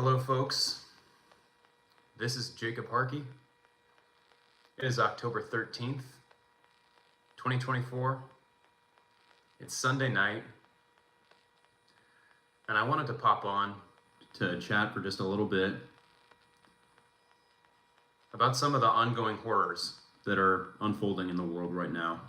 Hello folks, this is Jacob Harkey. It is October 13th, 2024. It's Sunday night, and I wanted to pop on to chat for just a little bit about some of the ongoing horrors that are unfolding in the world right now.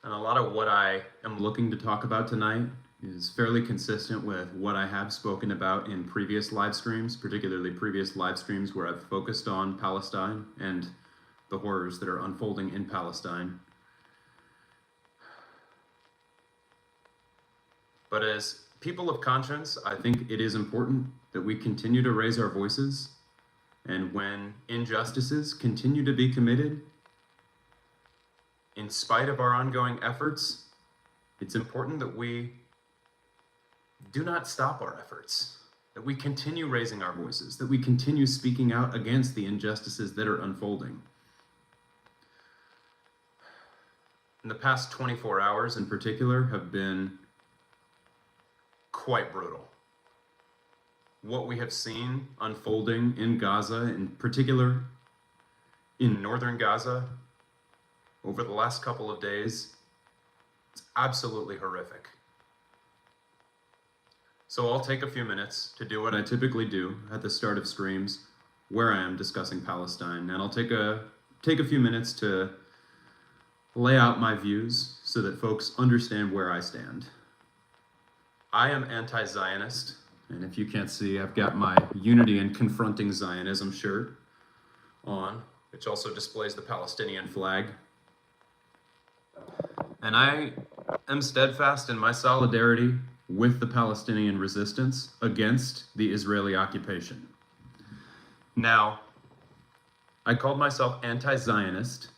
And a lot of what I am looking to talk about tonight is fairly consistent with what I have spoken about in previous live streams, particularly previous live streams where I've focused on Palestine and the horrors that are unfolding in Palestine. But as people of conscience, I think it is important that we continue to raise our voices, and when injustices continue to be committed, in spite of our ongoing efforts, it's important that we do not stop our efforts, that we continue raising our voices, that we continue speaking out against the injustices that are unfolding. In the past 24 hours in particular have been quite brutal. What we have seen unfolding in Gaza, in particular in northern Gaza, over the last couple of days, it's absolutely horrific. So I'll take a few minutes to do what I typically do at the start of streams where I am discussing Palestine, and I'll take a few minutes to lay out my views so that folks understand where I stand. I am anti-Zionist, and if you can't see, I've got my Unity in Confronting Zionism shirt on, which also displays the Palestinian flag. And I am steadfast in my solidarity with the Palestinian resistance against the Israeli occupation. Now, I called myself anti-Zionist.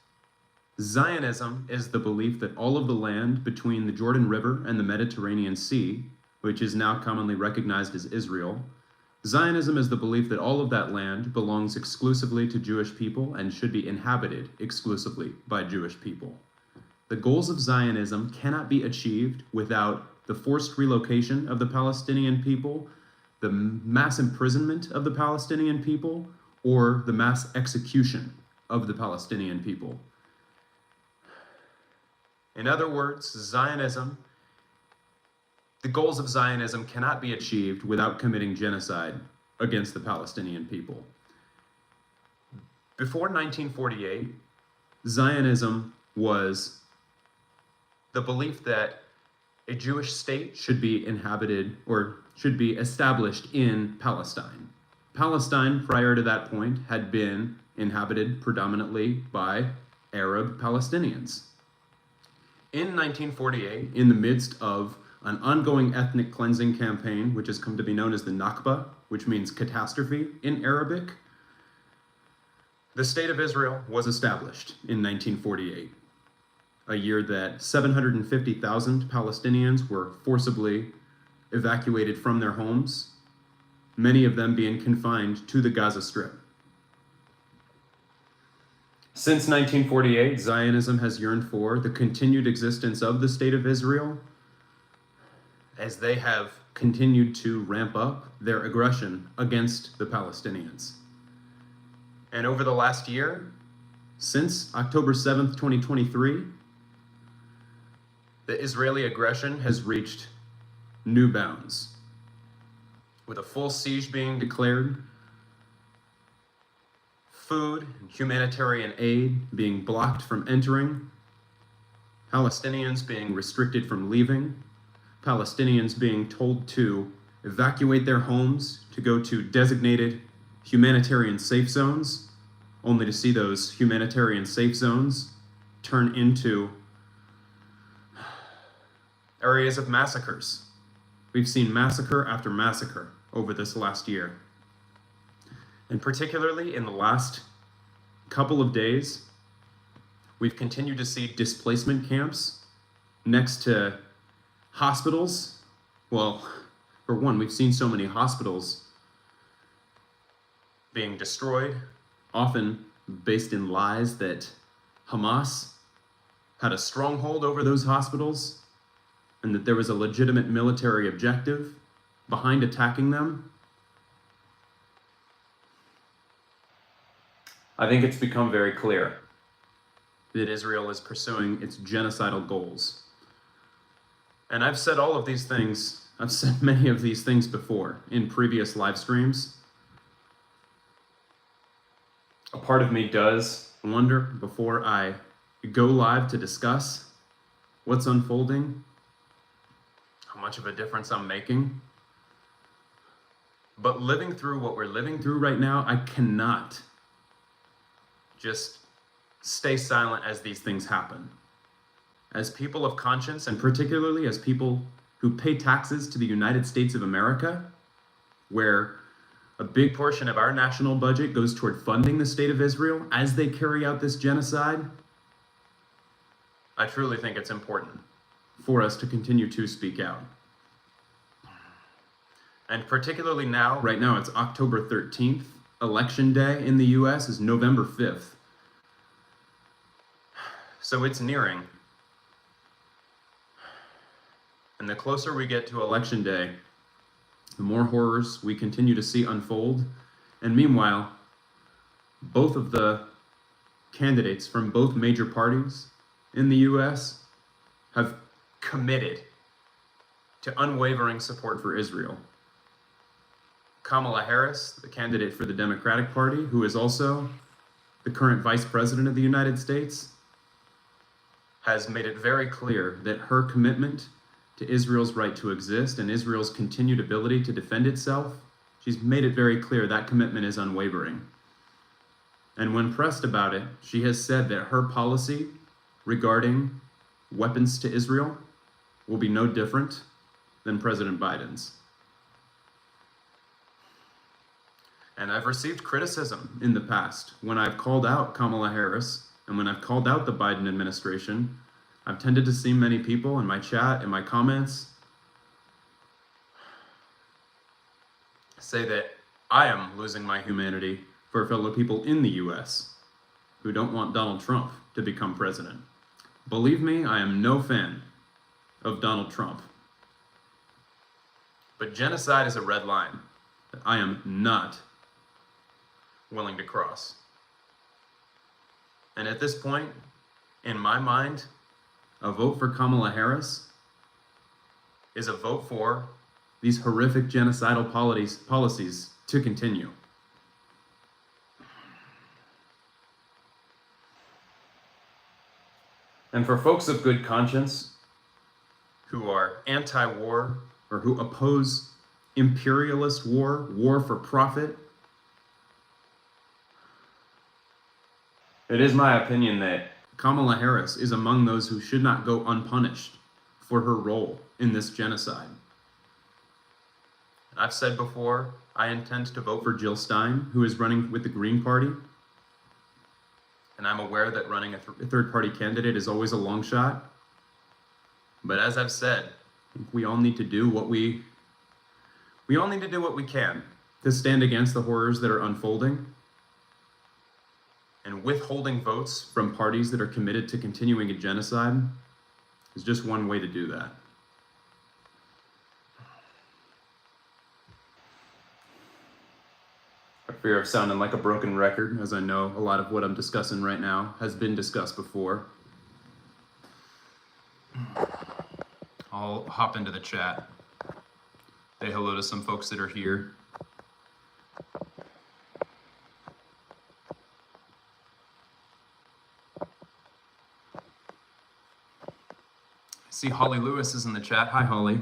Zionism is the belief that all of the land between the Jordan River and the Mediterranean Sea, which is now commonly recognized as Israel, Zionism is the belief that all of that land belongs exclusively to Jewish people and should be inhabited exclusively by Jewish people. The goals of Zionism cannot be achieved without the forced relocation of the Palestinian people, the mass imprisonment of the Palestinian people, or the mass execution of the Palestinian people. In other words, Zionism, the goals of Zionism cannot be achieved without committing genocide against the Palestinian people. Before 1948, Zionism was the belief that a Jewish state should be inhabited or should be established in Palestine. Palestine, prior to that point, had been inhabited predominantly by Arab Palestinians. In 1948, in the midst of an ongoing ethnic cleansing campaign, which has come to be known as the Nakba, which means catastrophe in Arabic, the State of Israel was established in 1948. A year that 750,000 Palestinians were forcibly evacuated from their homes, many of them being confined to the Gaza Strip. Since 1948, Zionism has yearned for the continued existence of the State of Israel, as they have continued to ramp up their aggression against the Palestinians. And over the last year, since October 7th, 2023, the Israeli aggression has reached new bounds, with a full siege being declared, food and humanitarian aid being blocked from entering, Palestinians being restricted from leaving, Palestinians being told to evacuate their homes to go to designated humanitarian safe zones, only to see those humanitarian safe zones turn into areas of massacres. We've seen massacre after massacre over this last year. And particularly in the last couple of days, we've continued to see displacement camps next to hospitals. Well, for one, we've seen so many hospitals being destroyed, often based in lies that Hamas had a stronghold over those hospitals and that there was a legitimate military objective behind attacking them, I think it's become very clear that Israel is pursuing its genocidal goals. And I've said all of these things, I've said many of these things before in previous live streams. A part of me does wonder before I go live to discuss what's unfolding, how much of a difference I'm making. But living through what we're living through right now, I cannot just stay silent as these things happen. As people of conscience, and particularly as people who pay taxes to the United States of America, where a big portion of our national budget goes toward funding the state of Israel as they carry out this genocide, I truly think it's important for us to continue to speak out. And particularly now, right now it's October 13th. Election day in the US is November 5th. So it's nearing. And the closer we get to election day, the more horrors we continue to see unfold. And meanwhile, both of the candidates from both major parties in the US have committed to unwavering support for Israel. Kamala Harris, the candidate for the Democratic Party, who is also the current Vice President of the United States, has made it very clear that her commitment to Israel's right to exist and Israel's continued ability to defend itself, she's made it very clear that commitment is unwavering. And when pressed about it, she has said that her policy regarding weapons to Israel will be no different than President Biden's. And I've received criticism in the past when I've called out Kamala Harris and when I've called out the Biden administration. I've tended to see many people in my chat, in my comments, say that I am losing my humanity for fellow people in the US who don't want Donald Trump to become president. Believe me, I am no fan of Donald Trump. But genocide is a red line that I am not willing to cross. And at this point, in my mind, a vote for Kamala Harris is a vote for these horrific genocidal policies to continue. And for folks of good conscience who are anti-war or who oppose imperialist war, war for profit, it is my opinion that Kamala Harris is among those who should not go unpunished for her role in this genocide. I've said before, I intend to vote for Jill Stein, who is running with the Green Party. And I'm aware that running a third-party candidate is always a long shot. But as I've said, we all need to do what we can to stand against the horrors that are unfolding. And withholding votes from parties that are committed to continuing a genocide is just one way to do that. I fear of sounding like a broken record, as I know a lot of what I'm discussing right now has been discussed before. I'll hop into the chat, say hello to some folks that are here. See, Holly Lewis is in the chat. Hi, Holly.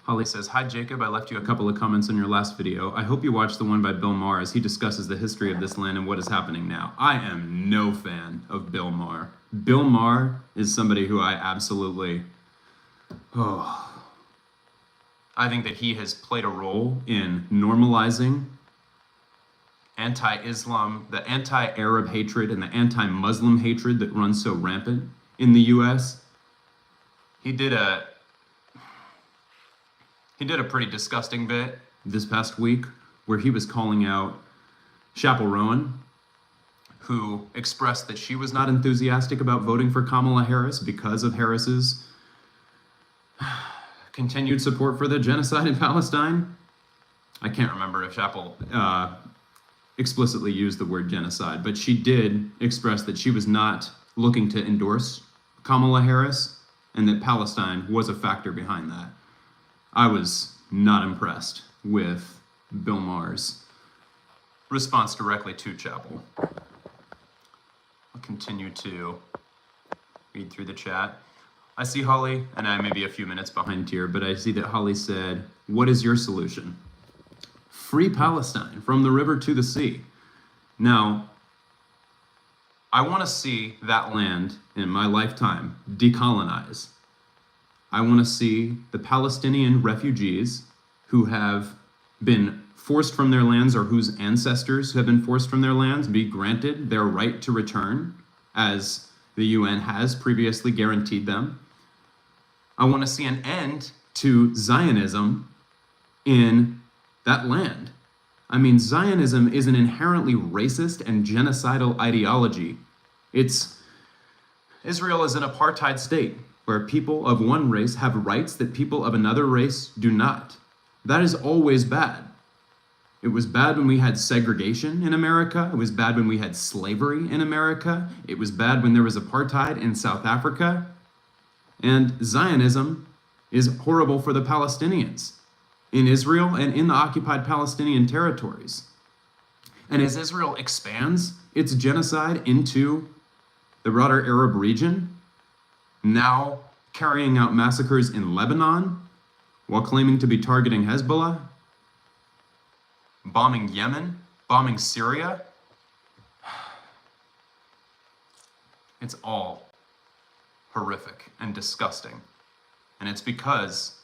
Holly says, hi, Jacob. I left you a couple of comments on your last video. I hope you watched the one by Bill Maher as he discusses the history of this land and what is happening now. I am no fan of Bill Maher. Bill Maher is somebody who I absolutely, I think that he has played a role in normalizing anti-Islam, the anti-Arab hatred and the anti-Muslim hatred that runs so rampant in the US. He did a pretty disgusting bit this past week where he was calling out Chappell Rowan, who expressed that she was not enthusiastic about voting for Kamala Harris because of Harris's continued support for the genocide in Palestine. I can't remember if Chappell explicitly used the word genocide, but she did express that she was not looking to endorse Kamala Harris and that Palestine was a factor behind that. I was not impressed with Bill Maher's response directly to Chappell. I'll continue to read through the chat. I see Holly, and I may be a few minutes behind here, but I see that Holly said, "What is your solution?" Free Palestine from the river to the sea. Now, I want to see that land in my lifetime decolonize. I want to see the Palestinian refugees who have been forced from their lands or whose ancestors have been forced from their lands be granted their right to return, as the UN has previously guaranteed them. I want to see an end to Zionism in that land. I mean, Zionism is an inherently racist and genocidal ideology. Israel is an apartheid state where people of one race have rights that people of another race do not. That is always bad. It was bad when we had segregation in America. It was bad when we had slavery in America. It was bad when there was apartheid in South Africa. And Zionism is horrible for the Palestinians in Israel and in the occupied Palestinian territories. And as Israel expands its genocide into the broader Arab region, now carrying out massacres in Lebanon while claiming to be targeting Hezbollah, bombing Yemen, bombing Syria, it's all horrific and disgusting. And it's because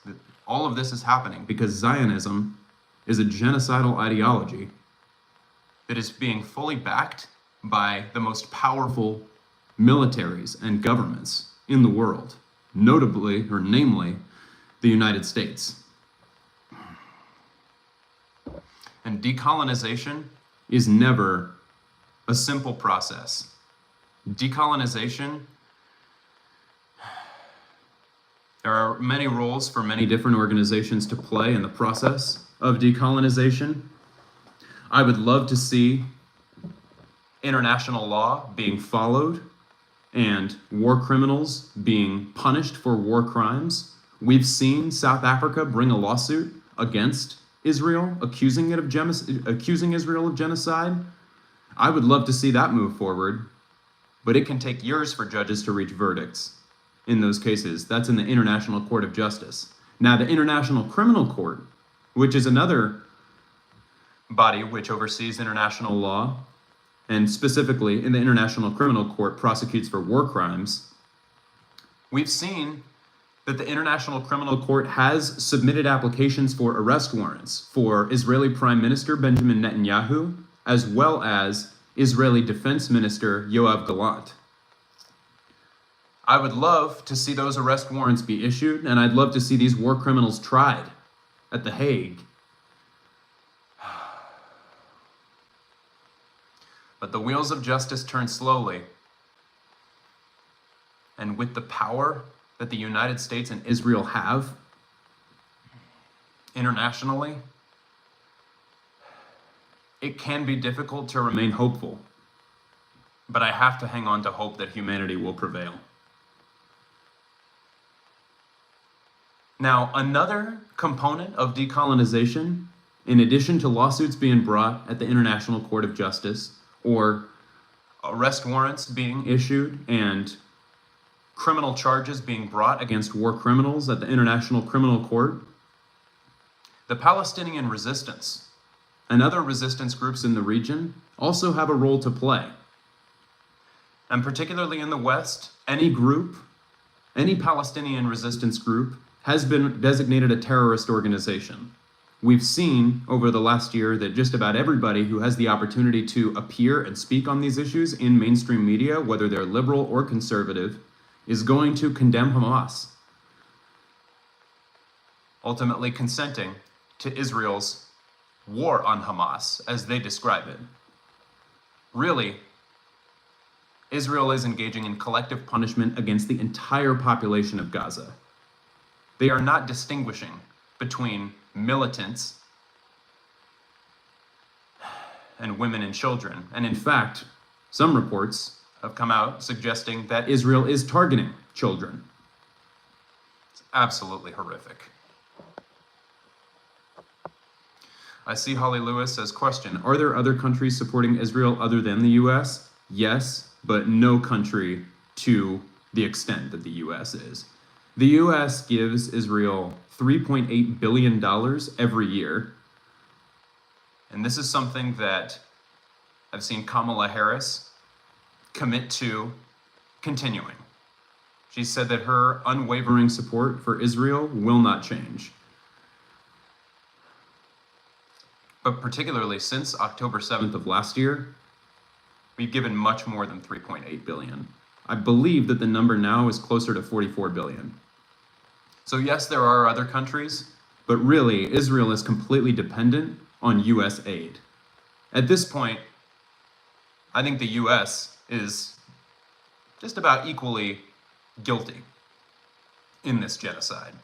all of this is happening because Zionism is a genocidal ideology that is being fully backed by the most powerful militaries and governments in the world, notably, or namely, the United States. And decolonization is never a simple process. Decolonization, there are many roles for many different organizations to play in the process of decolonization. I would love to see international law being followed and war criminals being punished for war crimes. We've seen South Africa bring a lawsuit against Israel, accusing Israel of genocide. I would love to see that move forward, but it can take years for judges to reach verdicts in those cases. That's in the International Court of Justice. Now, the International Criminal Court, which is another body which oversees international law, and specifically in the International Criminal Court prosecutes for war crimes, we've seen that the International Criminal Court has submitted applications for arrest warrants for Israeli Prime Minister Benjamin Netanyahu, as well as Israeli Defense Minister Yoav Gallant. I would love to see those arrest warrants be issued, and I'd love to see these war criminals tried at The Hague. But the wheels of justice turn slowly, and with the power that the United States and Israel have internationally, it can be difficult to remain hopeful. But I have to hang on to hope that humanity will prevail. Now, another component of decolonization, in addition to lawsuits being brought at the International Court of Justice, or arrest warrants being issued and criminal charges being brought against war criminals at the International Criminal Court, the Palestinian resistance and other resistance groups in the region also have a role to play. And particularly in the West, any Palestinian resistance group has been designated a terrorist organization. We've seen over the last year that just about everybody who has the opportunity to appear and speak on these issues in mainstream media, whether they're liberal or conservative, is going to condemn Hamas, ultimately consenting to Israel's war on Hamas, as they describe it. Really, Israel is engaging in collective punishment against the entire population of Gaza. They are not distinguishing between militants and women and children. And in fact, some reports have come out suggesting that Israel is targeting children. It's absolutely horrific. I see Holly Lewis says, question, are there other countries supporting Israel other than the US? Yes, but no country to the extent that the US is. The US gives Israel $3.8 billion every year. And this is something that I've seen Kamala Harris commit to continuing. She said that her unwavering support for Israel will not change. But particularly since October 7th of last year, we've given much more than 3.8 billion. I believe that the number now is closer to 44 billion. So yes, there are other countries, but really Israel is completely dependent on US aid. At this point, I think the US is just about equally guilty in this genocide.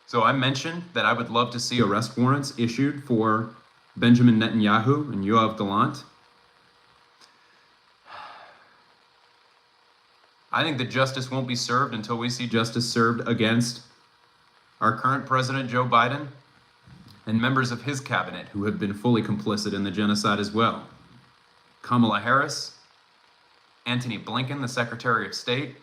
So I mentioned that I would love to see arrest warrants issued for Benjamin Netanyahu and Yoav Gallant. I think that justice won't be served until we see justice served against our current president, Joe Biden, and members of his cabinet who have been fully complicit in the genocide as well. Kamala Harris, Antony Blinken, the Secretary of State.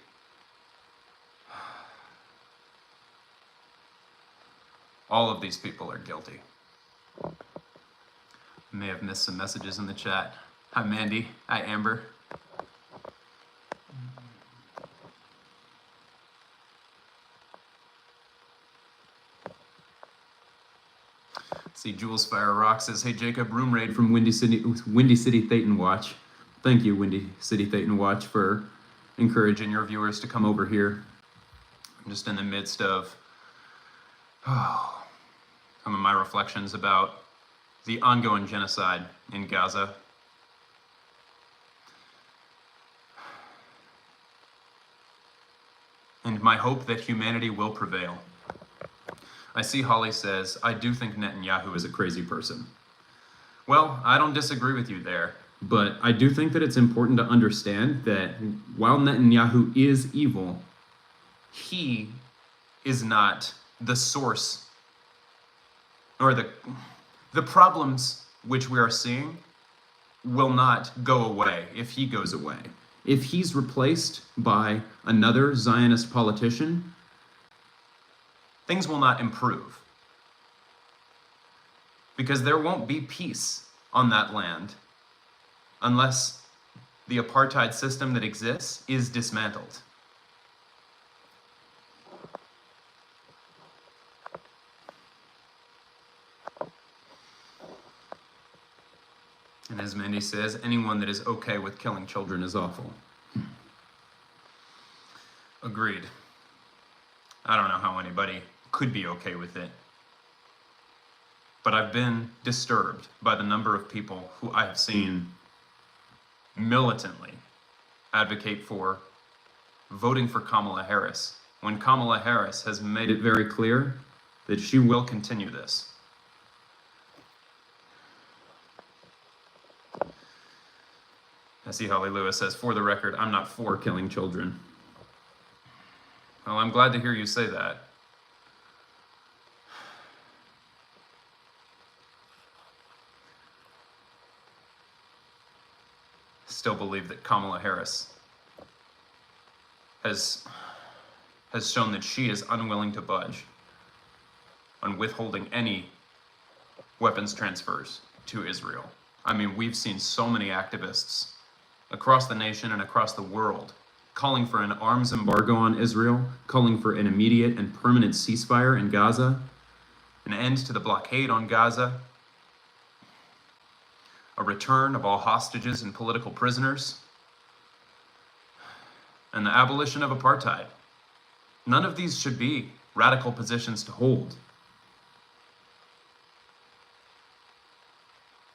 All of these people are guilty. I may have missed some messages in the chat. Hi, Mandy. Hi, Amber. See, Jules Fire Rock says, hey, Jacob, room raid from Windy City Thetan Watch. Thank you, Windy City Thetan Watch, for encouraging your viewers to come over here. I'm just in the midst of some of my reflections about the ongoing genocide in Gaza. And my hope that humanity will prevail. I see Holly says, I do think Netanyahu is a crazy person. Well, I don't disagree with you there, but I do think that it's important to understand that while Netanyahu is evil, he is not the source, or the problems which we are seeing will not go away if he goes away. If he's replaced by another Zionist politician, things will not improve. Because there won't be peace on that land unless the apartheid system that exists is dismantled. And as Mandy says, anyone that is okay with killing children is awful. Agreed. I don't know how anybody could be okay with it. But I've been disturbed by the number of people who I have seen militantly advocate for voting for Kamala Harris, when Kamala Harris has made it very clear that she will continue this. I see Holly Lewis says, for the record, I'm not for killing children. Well, I'm glad to hear you say that. Still believe that Kamala Harris has shown that she is unwilling to budge on withholding any weapons transfers to Israel. I mean, we've seen so many activists across the nation and across the world calling for an arms embargo on Israel, calling for an immediate and permanent ceasefire in Gaza, an end to the blockade on Gaza, a return of all hostages and political prisoners, and the abolition of apartheid. None of these should be radical positions to hold.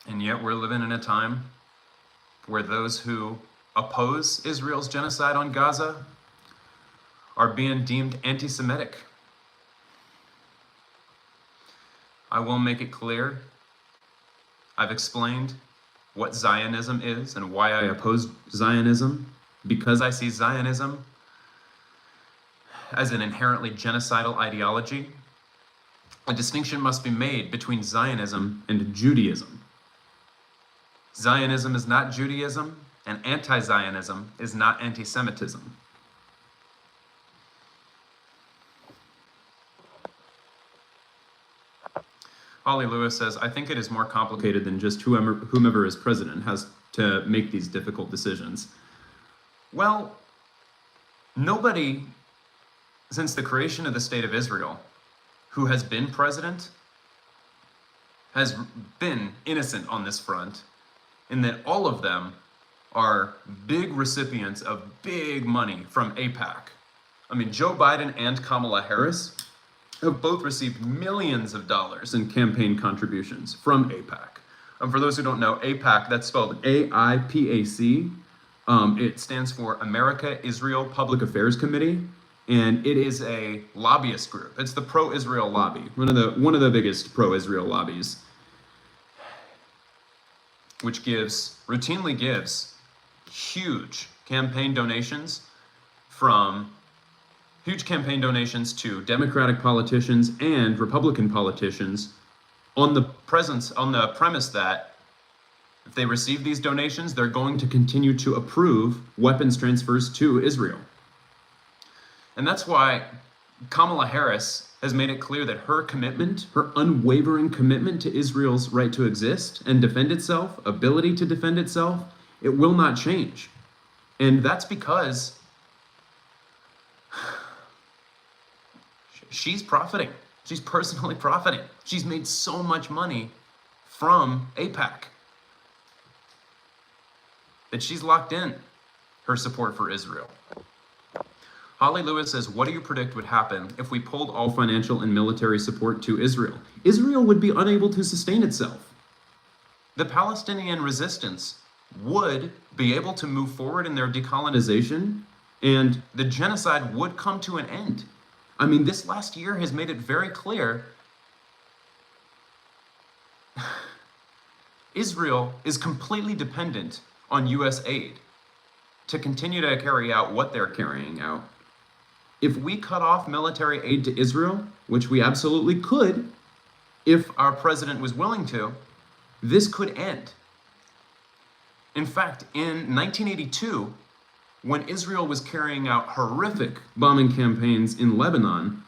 And yet we're living in a time where those who oppose Israel's genocide on Gaza are being deemed anti-Semitic. I will make it clear. I've explained what Zionism is and why I oppose Zionism, because I see Zionism as an inherently genocidal ideology. A distinction must be made between Zionism and Judaism. Zionism is not Judaism, and anti-Zionism is not anti-Semitism. Holly Lewis says, I think it is more complicated than just whomever is president has to make these difficult decisions. Well, nobody since the creation of the State of Israel who has been president has been innocent on this front, in that all of them are big recipients of big money from AIPAC. I mean, Joe Biden and Kamala Harris have both received millions of dollars in campaign contributions from AIPAC. For those who don't know, AIPAC, that's spelled AIPAC. It stands for America-Israel Public Affairs Committee, and it is a lobbyist group. It's the pro-Israel lobby, one of the biggest pro-Israel lobbies, which routinely gives huge campaign donations to Democratic politicians and Republican politicians on the premise that if they receive these donations, they're going to continue to approve weapons transfers to Israel. And that's why Kamala Harris has made it clear that her unwavering commitment to Israel's right to exist and defend itself, ability to defend itself, it will not change. And that's because she's profiting. She's personally profiting. She's made so much money from AIPAC that she's locked in her support for Israel. Holly Lewis says, what do you predict would happen if we pulled all financial and military support to Israel? Israel would be unable to sustain itself. The Palestinian resistance would be able to move forward in their decolonization, and the genocide would come to an end. I mean, this last year has made it very clear Israel is completely dependent on U.S. aid to continue to carry out what they're carrying out. If we cut off military aid to Israel, which we absolutely could, if our president was willing to, this could end. In fact, in 1982, when Israel was carrying out horrific bombing campaigns in Lebanon,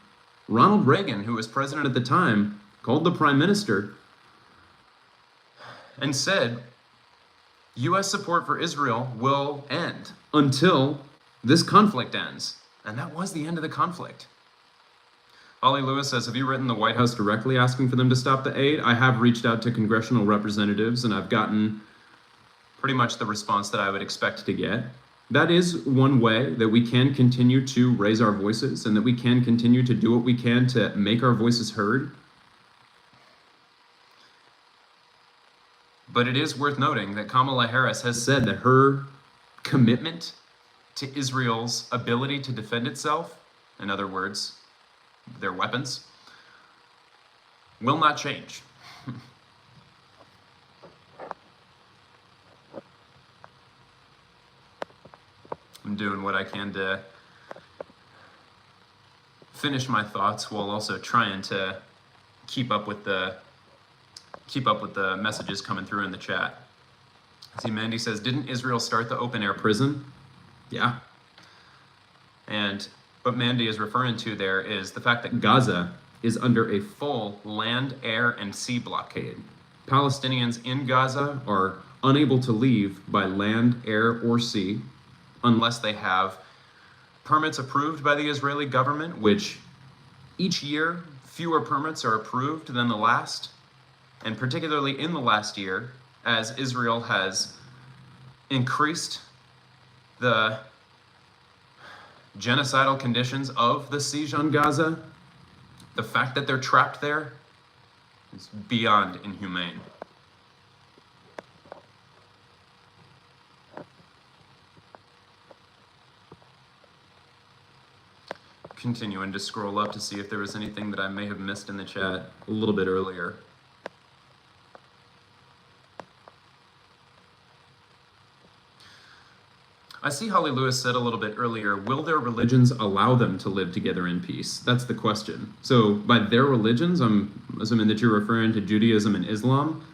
Ronald Reagan, who was president at the time, called the prime minister and said, U.S. support for Israel will end until this conflict ends. And that was the end of the conflict. Holly Lewis says, have you written the White House directly asking for them to stop the aid? I have reached out to congressional representatives, and I've gotten pretty much the response that I would expect to get. That is one way that we can continue to raise our voices and that we can continue to do what we can to make our voices heard. But it is worth noting that Kamala Harris has said that her commitment to Israel's ability to defend itself, in other words, their weapons, will not change. I'm doing what I can to finish my thoughts while also trying to keep up with the messages coming through in the chat. See, Mandy says, didn't Israel start the open-air prison? Yeah. And what Mandy is referring to there is the fact that Gaza is under a full land, air, and sea blockade. Palestinians in Gaza are unable to leave by land, air, or sea unless they have permits approved by the Israeli government, which each year fewer permits are approved than the last, and particularly in the last year, as Israel has increased the genocidal conditions of the siege on Gaza, the fact that they're trapped there is beyond inhumane. continuing to scroll up to see if there was anything that I may have missed in the chat a little bit earlier. I see Holly Lewis said a little bit earlier, will their religions allow them to live together in peace? That's the question. So by their religions, I'm assuming that you're referring to Judaism and Islam.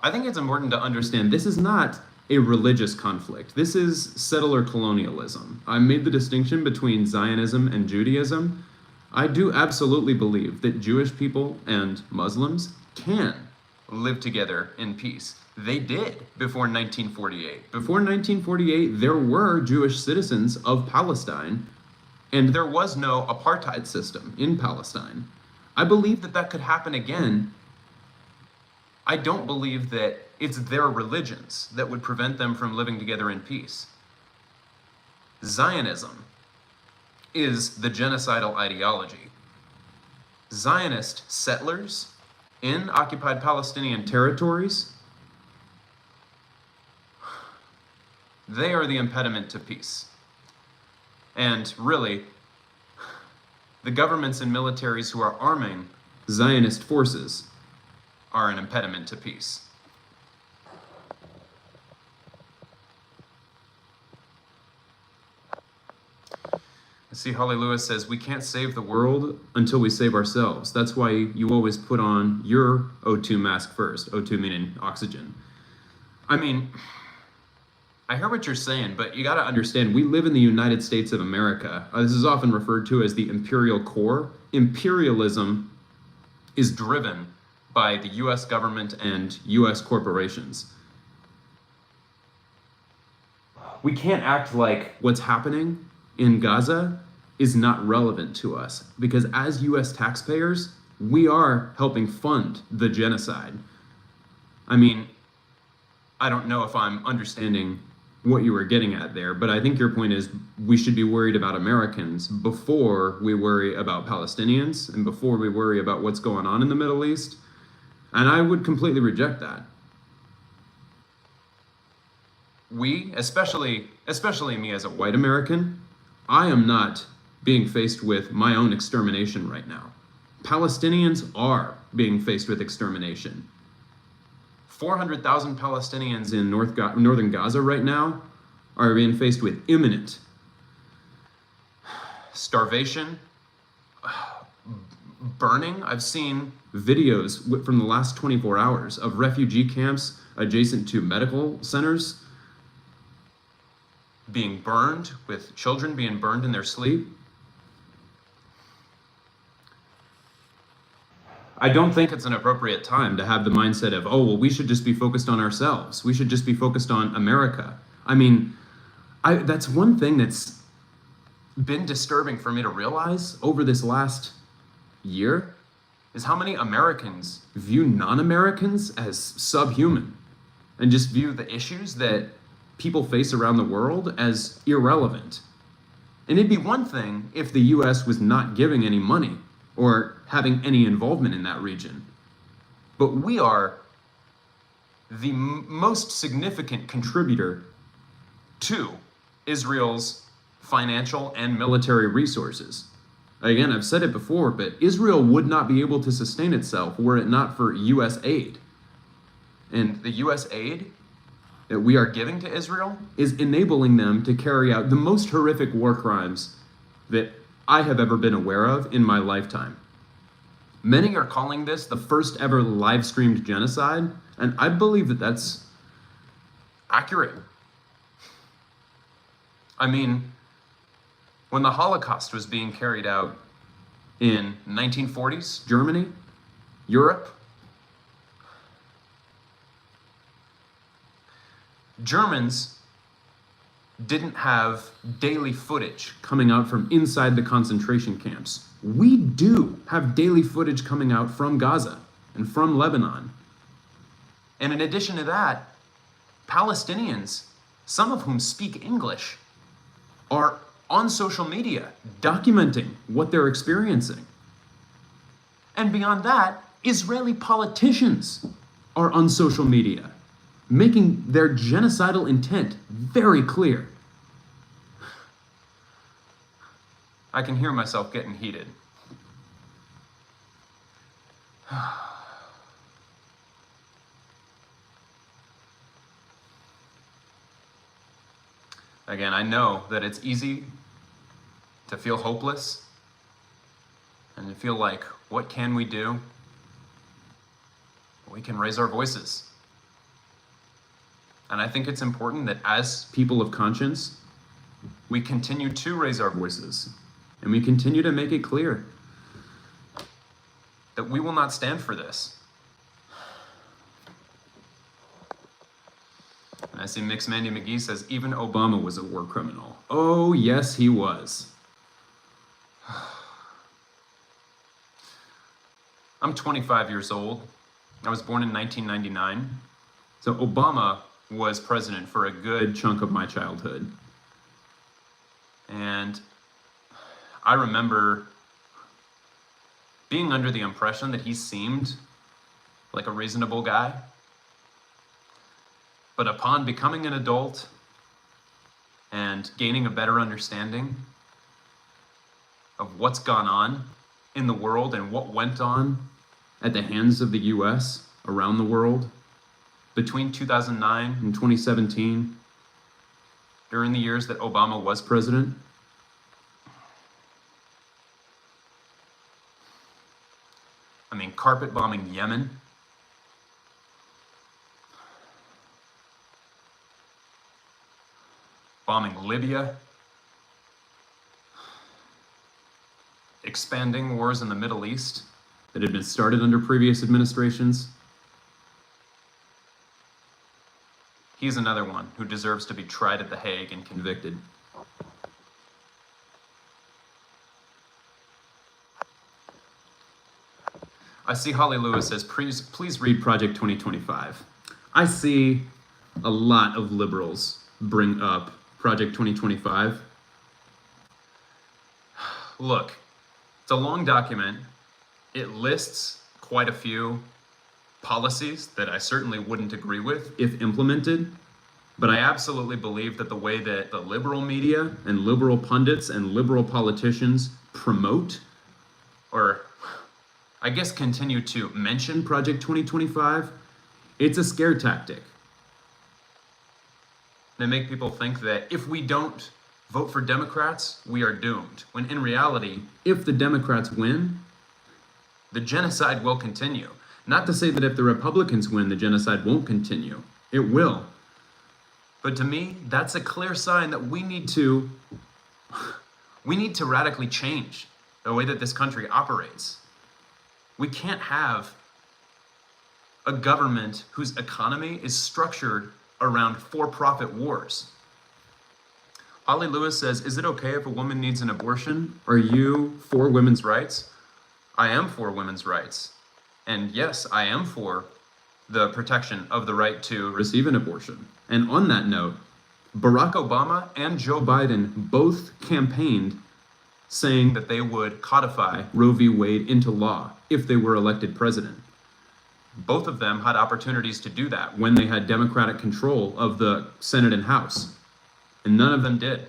I think it's important to understand this is not a religious conflict. This is settler colonialism. I made the distinction between Zionism and Judaism. I do absolutely believe that Jewish people and Muslims can live together in peace. They did before 1948. Before 1948, there were Jewish citizens of Palestine, and there was no apartheid system in Palestine. I believe that that could happen again. I don't believe that it's their religions that would prevent them from living together in peace. Zionism is the genocidal ideology. Zionist settlers in occupied Palestinian territories, they are the impediment to peace. And really, the governments and militaries who are arming Zionist forces are an impediment to peace. I see Holly Lewis says, we can't save the world until we save ourselves. That's why you always put on your O2 mask first, O2 meaning oxygen. I mean, I hear what you're saying, but you gotta understand, we live in the United States of America. This is often referred to as the imperial core. Imperialism is driven by the US government and US corporations. We can't act like what's happening in Gaza is not relevant to us, because as US taxpayers, we are helping fund the genocide. I mean, I don't know if I'm understanding what you were getting at there, but I think your point is we should be worried about Americans before we worry about Palestinians and before we worry about what's going on in the Middle East. And I would completely reject that. We, especially me as a white American, I am not being faced with my own extermination right now. Palestinians are being faced with extermination. 400,000 Palestinians in northern Gaza right now are being faced with imminent starvation, burning. I've seen videos from the last 24 hours of refugee camps adjacent to medical centers being burned, with children being burned in their sleep. I don't think it's an appropriate time to have the mindset of, oh, well, we should just be focused on ourselves. We should just be focused on America. I mean, that's one thing that's been disturbing for me to realize over this last year, is how many Americans view non-Americans as subhuman and just view the issues that people face around the world as irrelevant. And it'd be one thing if the US was not giving any money or having any involvement in that region. But we are the most significant contributor to Israel's financial and military resources. Again, I've said it before, but Israel would not be able to sustain itself were it not for US aid. And the US aid that we are giving to Israel is enabling them to carry out the most horrific war crimes that I have ever been aware of in my lifetime. Many are calling this the first ever live streamed genocide, and I believe that that's accurate. I mean, when the Holocaust was being carried out in 1940s Germany, Europe, Germans didn't have daily footage coming out from inside the concentration camps. We do have daily footage coming out from Gaza and from Lebanon. And in addition to that, Palestinians, some of whom speak English, are on social media documenting what they're experiencing. And beyond that, Israeli politicians are on social media, making their genocidal intent very clear. I can hear myself getting heated. Again, I know that it's easy to feel hopeless and to feel like, what can we do? We can raise our voices. And I think it's important that as people of conscience, we continue to raise our voices and we continue to make it clear that we will not stand for this. And I see Mix Mandy McGee says, even Obama was a war criminal. Oh, yes, he was. I'm 25 years old. I was born in 1999. So Obama was president for a good chunk of my childhood. And I remember being under the impression that he seemed like a reasonable guy. But upon becoming an adult and gaining a better understanding of what's gone on in the world and what went on at the hands of the US around the world between 2009 and 2017, during the years that Obama was president, I mean, carpet bombing Yemen, bombing Libya, expanding wars in the Middle East that had been started under previous administrations. He's another one who deserves to be tried at The Hague and convicted. I see Holly Lewis says, please read Project 2025. I see a lot of liberals bring up Project 2025. Look, it's a long document. It lists quite a few policies that I certainly wouldn't agree with if implemented, but I absolutely believe that the way that the liberal media and liberal pundits and liberal politicians promote, or I guess continue to mention Project 2025, it's a scare tactic. They make people think that if we don't vote for Democrats, we are doomed. When in reality, if the Democrats win, the genocide will continue. Not to say that if the Republicans win, the genocide won't continue. It will. But to me, that's a clear sign that we need to radically change the way that this country operates. We can't have a government whose economy is structured around for-profit wars. Holly Lewis says, is it okay if a woman needs an abortion? Are you for women's rights? I am for women's rights. And yes, I am for the protection of the right to receive an abortion. And on that note, Barack Obama and Joe Biden both campaigned saying that they would codify Roe v. Wade into law if they were elected president. Both of them had opportunities to do that when they had Democratic control of the Senate and House. And none of them did.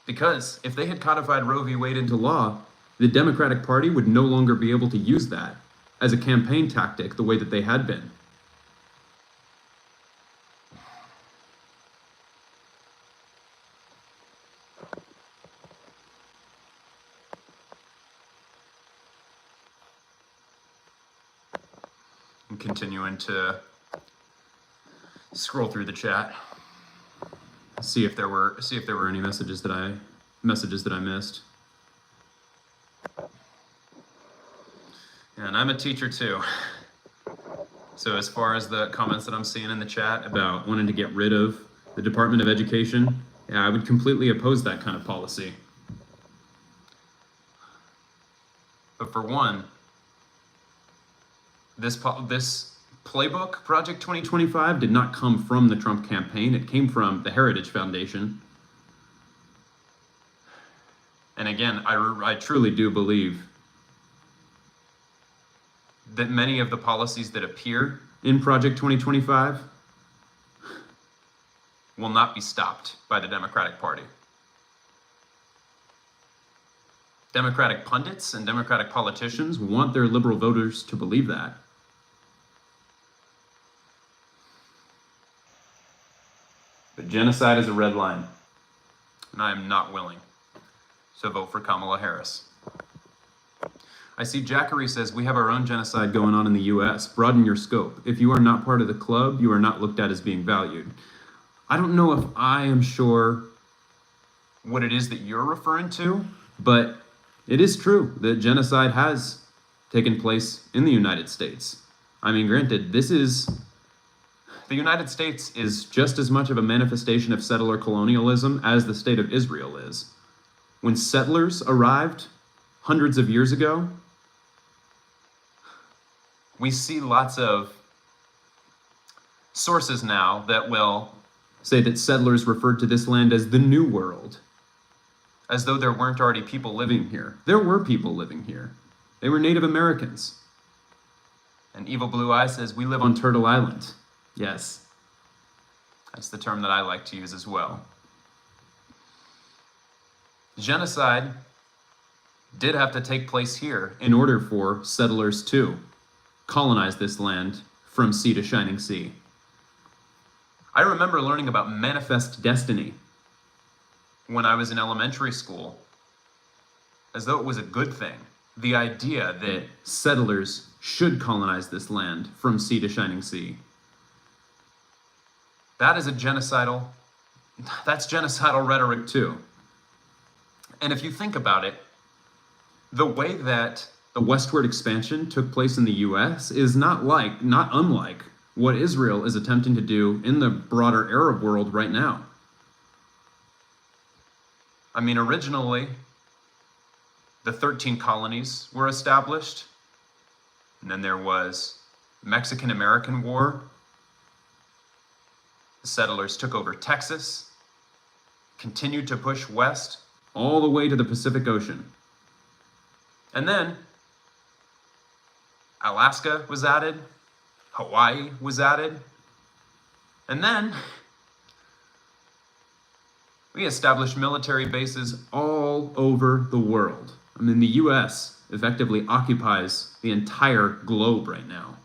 Because if they had codified Roe v. Wade into law, the Democratic Party would no longer be able to use that as a campaign tactic the way that they had been. I'm continuing to scroll through the chat, see if there were any messages that I missed. And I'm a teacher too. So as far as the comments that I'm seeing in the chat about wanting to get rid of the Department of Education, yeah, I would completely oppose that kind of policy. But for one, this playbook, Project 2025, did not come from the Trump campaign. It came from the Heritage Foundation. And again, I truly do believe that many of the policies that appear in Project 2025 will not be stopped by the Democratic Party. Democratic pundits and Democratic politicians want their liberal voters to believe that. But genocide is a red line, and I am not willing. So vote for Kamala Harris. I see Jackery says, we have our own genocide going on in the US. Broaden your scope. If you are not part of the club, you are not looked at as being valued. I don't know if I am sure what it is that you're referring to, but it is true that genocide has taken place in the United States. I mean, granted, the United States is just as much of a manifestation of settler colonialism as the state of Israel is. When settlers arrived hundreds of years ago, we see lots of sources now that will say that settlers referred to this land as the New World, as though there weren't already people living here. There were people living here. They were Native Americans. And Evil Blue Eye says, we live on Turtle Island. Yes, that's the term that I like to use as well. Genocide did have to take place here in order for settlers to colonize this land from sea to shining sea. I remember learning about manifest destiny when I was in elementary school, as though it was a good thing. The idea that settlers should colonize this land from sea to shining sea. That's genocidal rhetoric too. And if you think about it, the way that the westward expansion took place in the US is not unlike what Israel is attempting to do in the broader Arab world right now. I mean, originally, the 13 colonies were established, and then there was Mexican-American War. The settlers took over Texas, continued to push west, all the way to the Pacific Ocean. And then Alaska was added, Hawaii was added, and then we established military bases all over the world. I mean, the US effectively occupies the entire globe right now.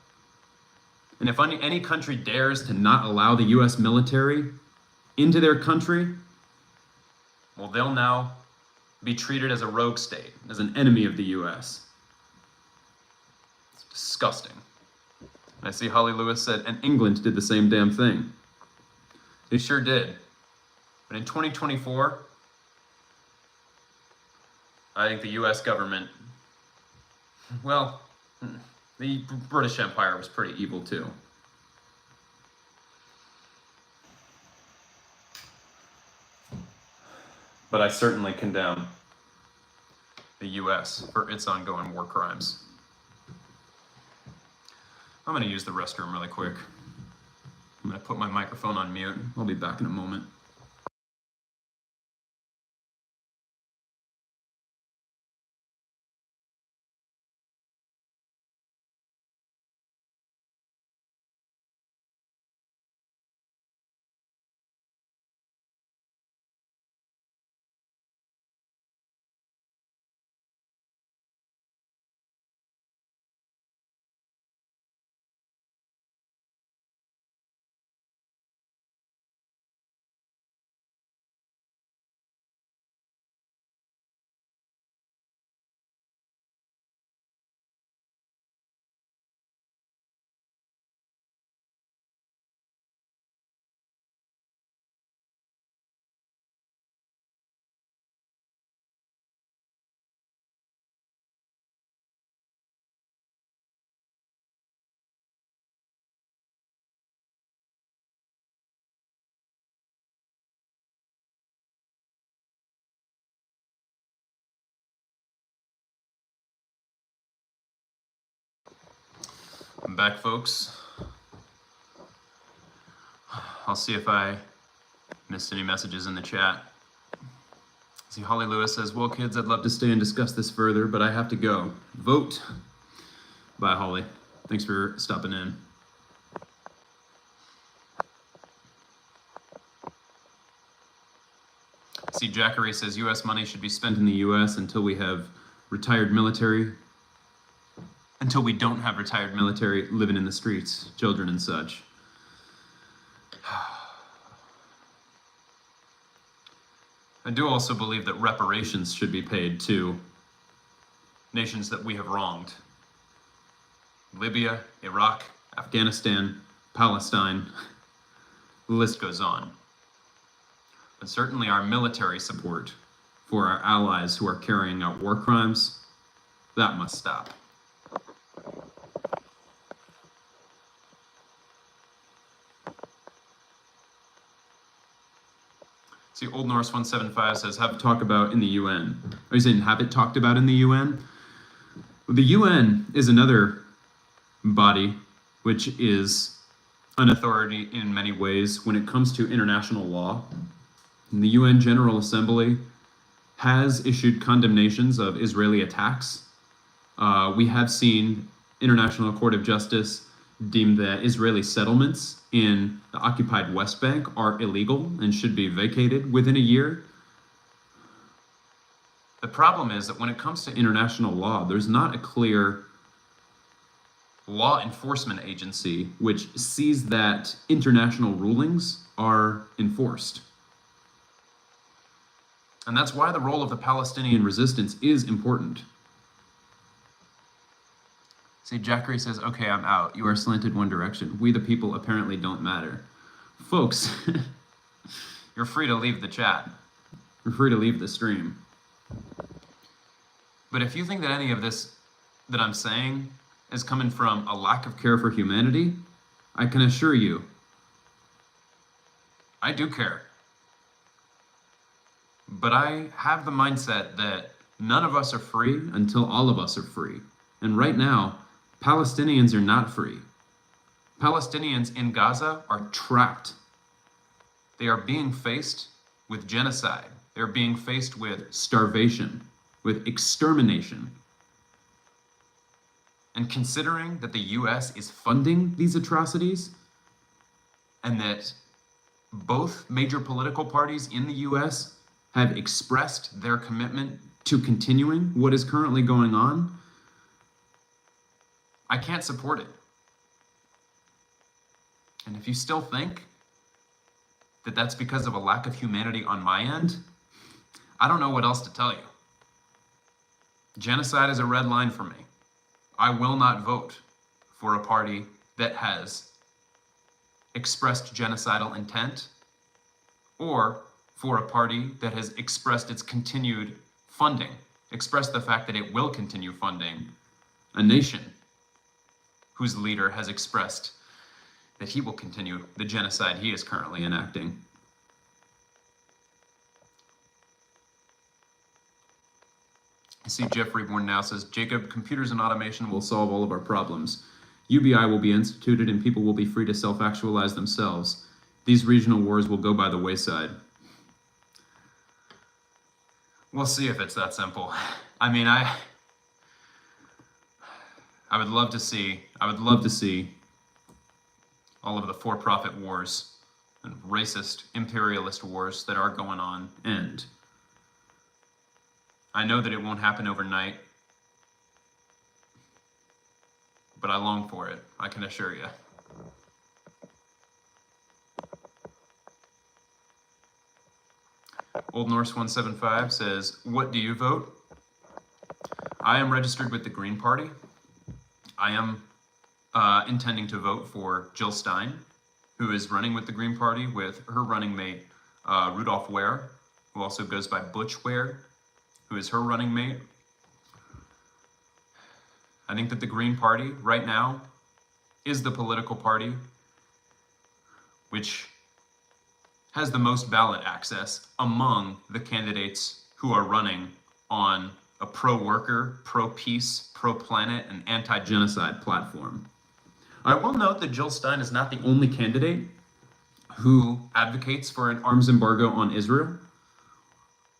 And if any country dares to not allow the US military into their country, well, they'll now be treated as a rogue state, as an enemy of the US. It's disgusting. And I see Holly Lewis said, and England did the same damn thing. They sure did. But in 2024, I think the US government, well, the British Empire was pretty evil too. But I certainly condemn the US for its ongoing war crimes. I'm going to use the restroom really quick. I'm going to put my microphone on mute. I'll be back in a moment. I'm back, folks. I'll see if I missed any messages in the chat. See, Holly Lewis says, well, kids, I'd love to stay and discuss this further, but I have to go. Vote. Bye, Holly. Thanks for stopping in. See, see Jackery says U.S. money should be spent in the U.S. until we have retired military, until we don't have retired military living in the streets, children and such. I do also believe that reparations should be paid to nations that we have wronged. Libya, Iraq, Afghanistan, Palestine, the list goes on. But certainly our military support for our allies who are carrying out war crimes, that must stop. See, Old Norse 175 says, have it talked about in the UN. Are you saying have it talked about in the UN? Well, the UN is another body which is an authority in many ways when it comes to international law. And the UN General Assembly has issued condemnations of Israeli attacks. We have seen International Court of Justice deem that Israeli settlements in the occupied West Bank are illegal and should be vacated within a year. The problem is that when it comes to international law, there's not a clear law enforcement agency which sees that international rulings are enforced. And that's why the role of the Palestinian resistance is important. See, Jackery says, okay, I'm out. You are slanted one direction. We the people apparently don't matter. Folks, you're free to leave the chat. You're free to leave the stream. But if you think that any of this that I'm saying is coming from a lack of care for humanity, I can assure you, I do care. But I have the mindset that none of us are free until all of us are free. And right now, Palestinians are not free. Palestinians in Gaza are trapped. They are being faced with genocide. They're being faced with starvation, with extermination. And considering that the US is funding these atrocities, and that both major political parties in the US have expressed their commitment to continuing what is currently going on, I can't support it. And if you still think that that's because of a lack of humanity on my end, I don't know what else to tell you. Genocide is a red line for me. I will not vote for a party that has expressed genocidal intent, or for a party that has expressed its continued funding, expressed the fact that it will continue funding a nation whose leader has expressed that he will continue the genocide he is currently enacting. I see Jeff Reborn now says, Jacob, computers and automation will solve all of our problems. UBI will be instituted and people will be free to self-actualize themselves. These regional wars will go by the wayside. We'll see if it's that simple. I mean, I would love to see all of the for-profit wars and racist, imperialist wars that are going on end. I know that it won't happen overnight, but I long for it, I can assure you. Old Norse 175 says, what do you vote? I am registered with the Green Party. I am intending to vote for Jill Stein, who is running with the Green Party with her running mate, Rudolph Ware, who also goes by Butch Ware, who is her running mate. I think that the Green Party right now is the political party which has the most ballot access among the candidates who are running on a pro-worker, pro-peace, pro-planet, and anti-genocide platform. I will note that Jill Stein is not the only candidate who advocates for an arms embargo on Israel.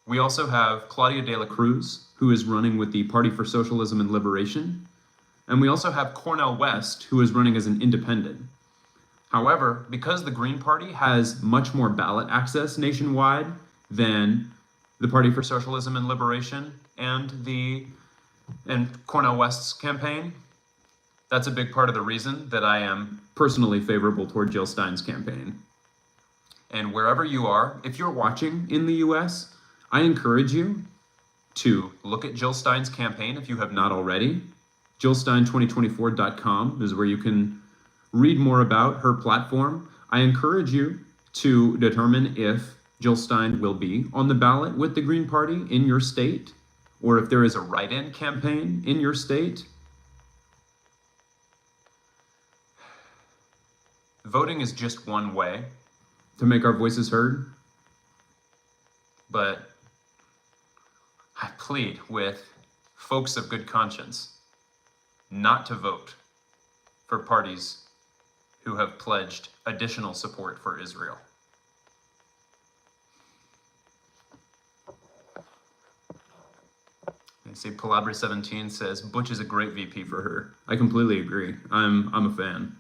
We also have Claudia de la Cruz, who is running with the Party for Socialism and Liberation. And we also have Cornel West, who is running as an independent. However, because the Green Party has much more ballot access nationwide than the Party for Socialism and Liberation and Cornel West's campaign. That's a big part of the reason that I am personally favorable toward Jill Stein's campaign. And wherever you are, if you're watching in the US, I encourage you to look at Jill Stein's campaign if you have not already. JillStein2024.com is where you can read more about her platform. I encourage you to determine if Jill Stein will be on the ballot with the Green Party in your state, or if there is a write-in campaign in your state. Voting is just one way to make our voices heard, but I plead with folks of good conscience not to vote for parties who have pledged additional support for Israel. I see Palabra17 says, Butch is a great VP for her. I completely agree. I'm a fan.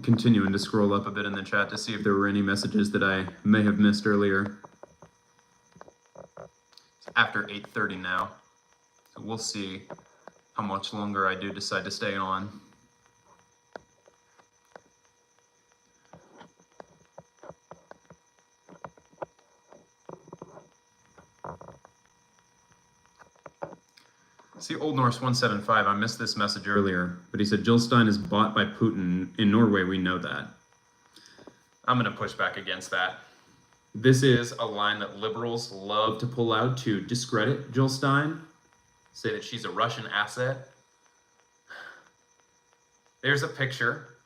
Continuing to scroll up a bit in the chat to see if there were any messages that I may have missed earlier. It's after 8:30 now, so we'll see how much longer I do decide to stay on. See, Old Norse 175, I missed this message earlier, but he said Jill Stein is bought by Putin. In Norway, we know that. I'm going to push back against that. This is a line that liberals love to pull out to discredit Jill Stein, say that she's a Russian asset. There's a picture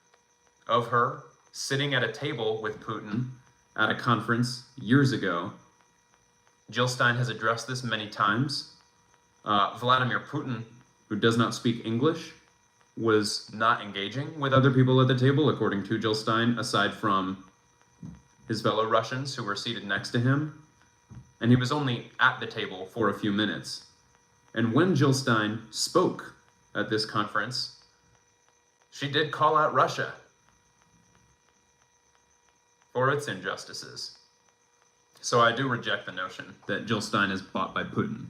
of her sitting at a table with Putin at a conference years ago. Jill Stein has addressed this many times. Vladimir Putin, who does not speak English, was not engaging with other people at the table, according to Jill Stein, aside from his fellow Russians who were seated next to him. And he was only at the table for a few minutes. And when Jill Stein spoke at this conference, she did call out Russia for its injustices. So I do reject the notion that Jill Stein is bought by Putin.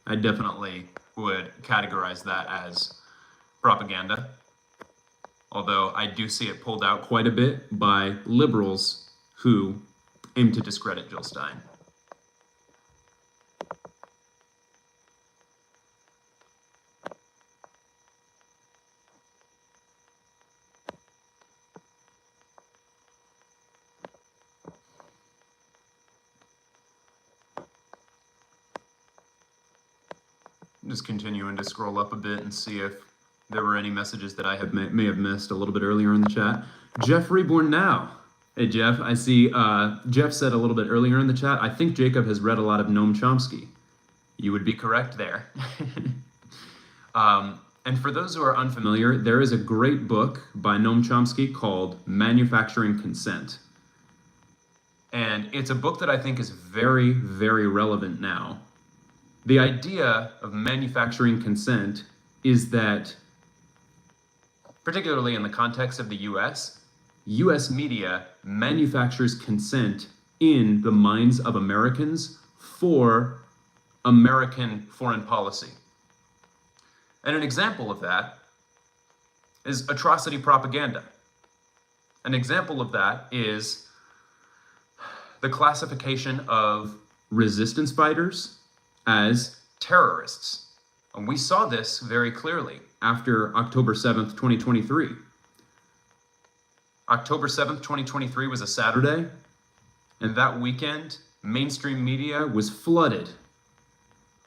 I definitely would categorize that as propaganda, although I do see it pulled out quite a bit by liberals who aim to discredit Jill Stein. Just continuing to scroll up a bit and see if there were any messages that I may have missed a little bit earlier in the chat. Jeff Reborn now. Hey Jeff, I see Jeff said a little bit earlier in the chat, I think Jacob has read a lot of Noam Chomsky. You would be correct there. And for those who are unfamiliar, there is a great book by Noam Chomsky called Manufacturing Consent. And it's a book that I think is very, very relevant now. The idea of manufacturing consent is that, particularly in the context of the US media manufactures consent in the minds of Americans for American foreign policy. And an example of that is atrocity propaganda. An example of that is the classification of resistance fighters as terrorists. And we saw this very clearly after October 7th, 2023. October 7th, 2023 was a Saturday, and that weekend, mainstream media was flooded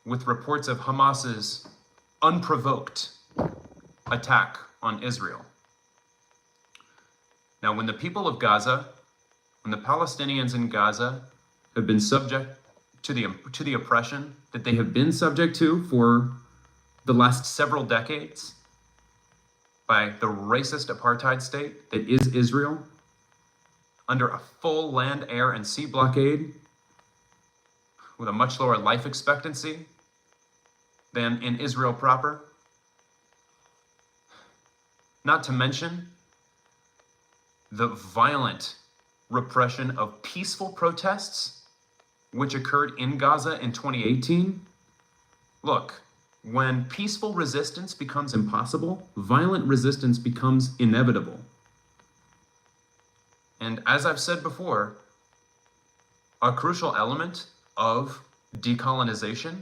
with reports of Hamas's unprovoked attack on Israel. Now, when the people of Gaza, when the Palestinians in Gaza have been subject to the oppression that they have been subject to for the last several decades by the racist apartheid state that is Israel, under a full land, air, and sea blockade, with a much lower life expectancy than in Israel proper. Not to mention the violent repression of peaceful protests which occurred in Gaza in 2018. Look, when peaceful resistance becomes impossible, violent resistance becomes inevitable. And as I've said before, a crucial element of decolonization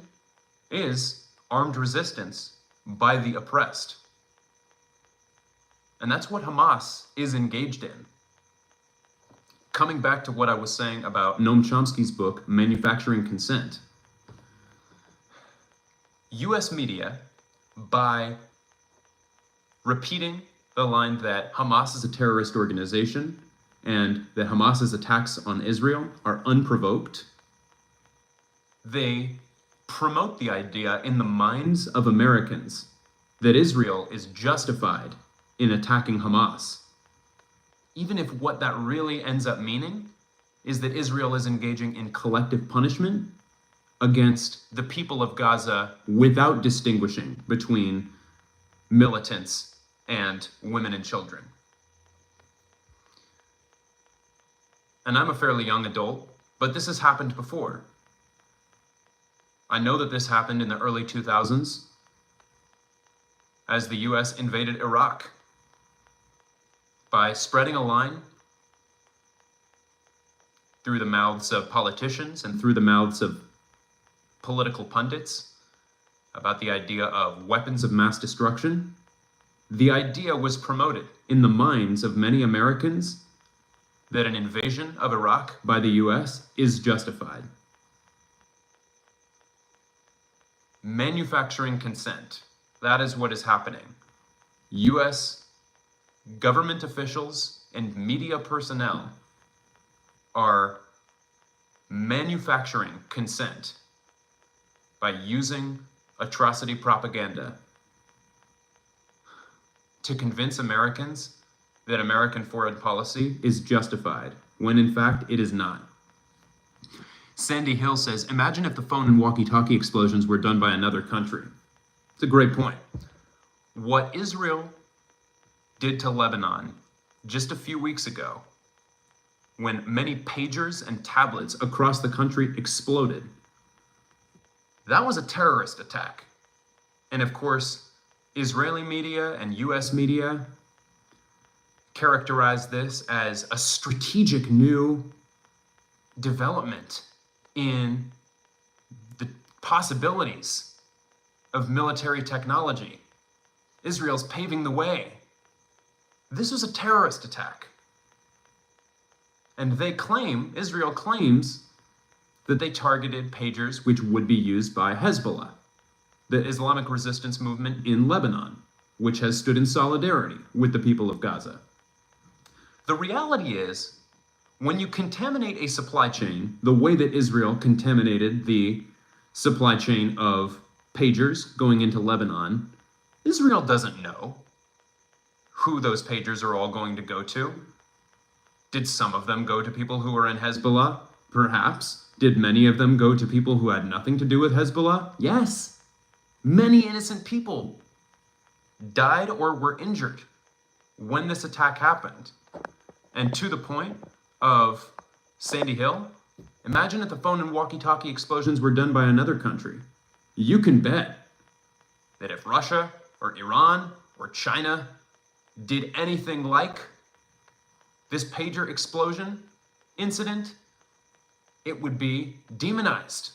is armed resistance by the oppressed. And that's what Hamas is engaged in. Coming back to what I was saying about Noam Chomsky's book, Manufacturing Consent, US media, by repeating the line that Hamas is a terrorist organization and that Hamas's attacks on Israel are unprovoked, they promote the idea in the minds of Americans that Israel is justified in attacking Hamas, even if what that really ends up meaning is that Israel is engaging in collective punishment against the people of Gaza without distinguishing between militants and women and children. And I'm a fairly young adult, but this has happened before. I know that this happened in the early 2000s as the US invaded Iraq by spreading a line through the mouths of politicians and through the mouths of political pundits about the idea of weapons of mass destruction. The idea was promoted in the minds of many Americans that an invasion of Iraq by the US is justified. Manufacturing consent. That is what is happening. US government officials and media personnel are manufacturing consent by using atrocity propaganda to convince Americans that American foreign policy is justified, when in fact it is not. Sandy Hill says, imagine if the phone and walkie-talkie explosions were done by another country. It's a great point. What Israel did to Lebanon just a few weeks ago, when many pagers and tablets across the country exploded, that was a terrorist attack. And of course, Israeli media and US media characterize this as a strategic new development in the possibilities of military technology. Israel's paving the way. This was a terrorist attack. And Israel claims that they targeted pagers which would be used by Hezbollah, the Islamic resistance movement in Lebanon, which has stood in solidarity with the people of Gaza. The reality is, when you contaminate a supply chain, the way that Israel contaminated the supply chain of pagers going into Lebanon, Israel doesn't know who those pagers are all going to go to. Did some of them go to people who were in Hezbollah? Perhaps. Did many of them go to people who had nothing to do with Hezbollah? Yes. Many innocent people died or were injured when this attack happened. And to the point of Sandy Hill, imagine if the phone and walkie-talkie explosions were done by another country. You can bet that if Russia or Iran or China did anything like this pager explosion incident, it would be demonized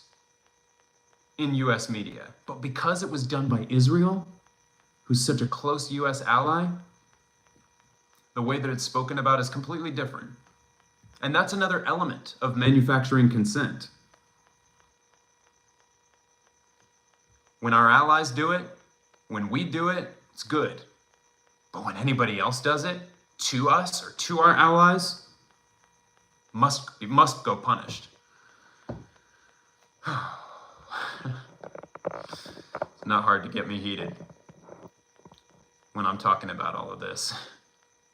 in US media. But because it was done by Israel, who's such a close US ally, the way that it's spoken about is completely different. And that's another element of manufacturing consent. When our allies do it, when we do it, it's good. But when anybody else does it, to us or to our allies, it must go punished. It's not hard to get me heated when I'm talking about all of this.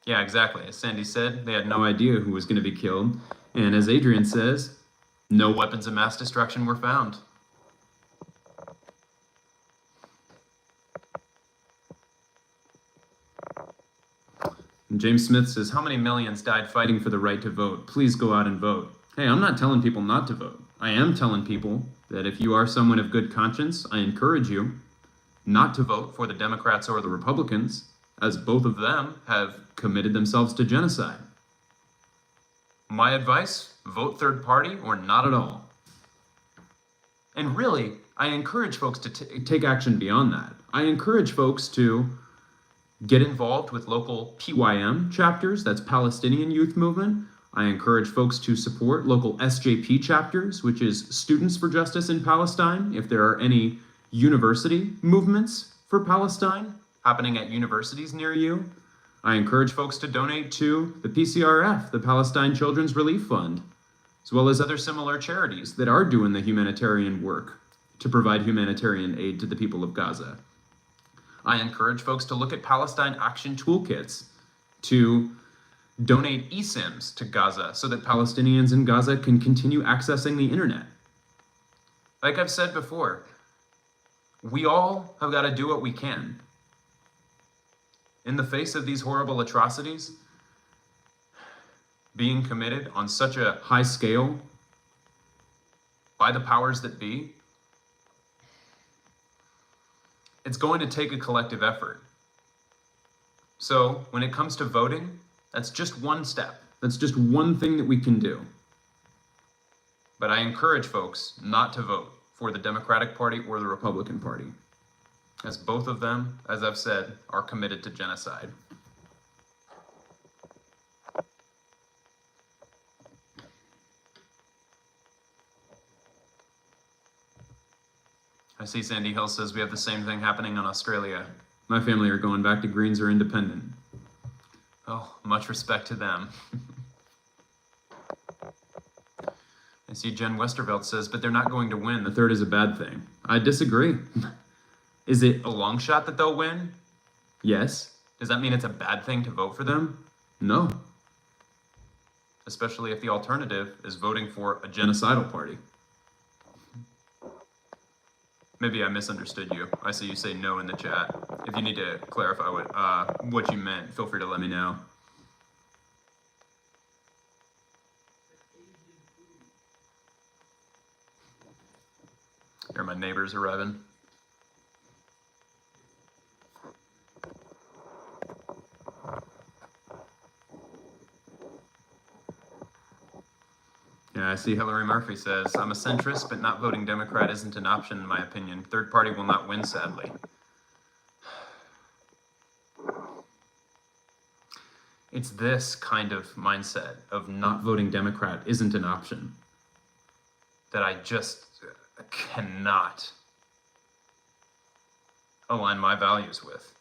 Yeah, exactly. As Sandy said, they had no idea who was going to be killed. And as Adrian says, No weapons of mass destruction were found. And James Smith says, how many millions died fighting for the right to vote? Please go out and vote. Hey, I'm not telling people not to vote. I am telling people that if you are someone of good conscience, I encourage you not to vote for the Democrats or the Republicans, as both of them have committed themselves to genocide. My advice, vote third party or not at all. And really, I encourage folks to take action beyond that. I encourage folks to get involved with local PYM chapters, that's Palestinian Youth Movement. I encourage folks to support local SJP chapters, which is Students for Justice in Palestine, if there are any university movements for Palestine happening at universities near you. I encourage folks to donate to the PCRF, the Palestine Children's Relief Fund, as well as other similar charities that are doing the humanitarian work to provide humanitarian aid to the people of Gaza. I encourage folks to look at Palestine Action Toolkits, to donate eSIMs to Gaza so that Palestinians in Gaza can continue accessing the internet. Like I've said before, we all have got to do what we can. In the face of these horrible atrocities being committed on such a high scale by the powers that be, it's going to take a collective effort. So when it comes to voting, that's just one step. That's just one thing that we can do. But I encourage folks not to vote for the Democratic Party or the Republican Party, as both of them, as I've said, are committed to genocide. I see Sandy Hill says we have the same thing happening in Australia. My family are going back to Greens or independent. Oh, much respect to them. I see Jen Westervelt says, but they're not going to win. The third is a bad thing. I disagree. Is it a long shot that they'll win? Yes. Does that mean it's a bad thing to vote for them? No. Especially if the alternative is voting for a genocidal party. Maybe I misunderstood you. I see you say no in the chat. If you need to clarify what you meant, feel free to let me know. Here, my neighbors arriving. Yeah, I see Hillary Murphy says, I'm a centrist, but not voting Democrat isn't an option in my opinion. Third party will not win, sadly. It's this kind of mindset of not voting Democrat isn't an option that I just cannot align my values with.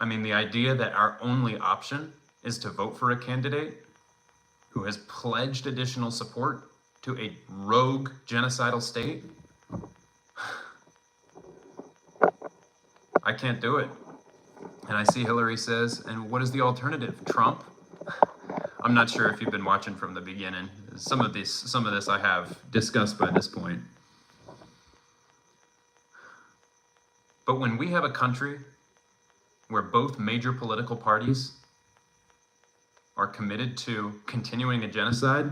I mean, the idea that our only option is to vote for a candidate who has pledged additional support to a rogue genocidal state, I can't do it. And I see Hillary says, and what is the alternative? Trump? I'm not sure if you've been watching from the beginning. Some of this I have discussed by this point. But when we have a country where both major political parties are committed to continuing a genocide,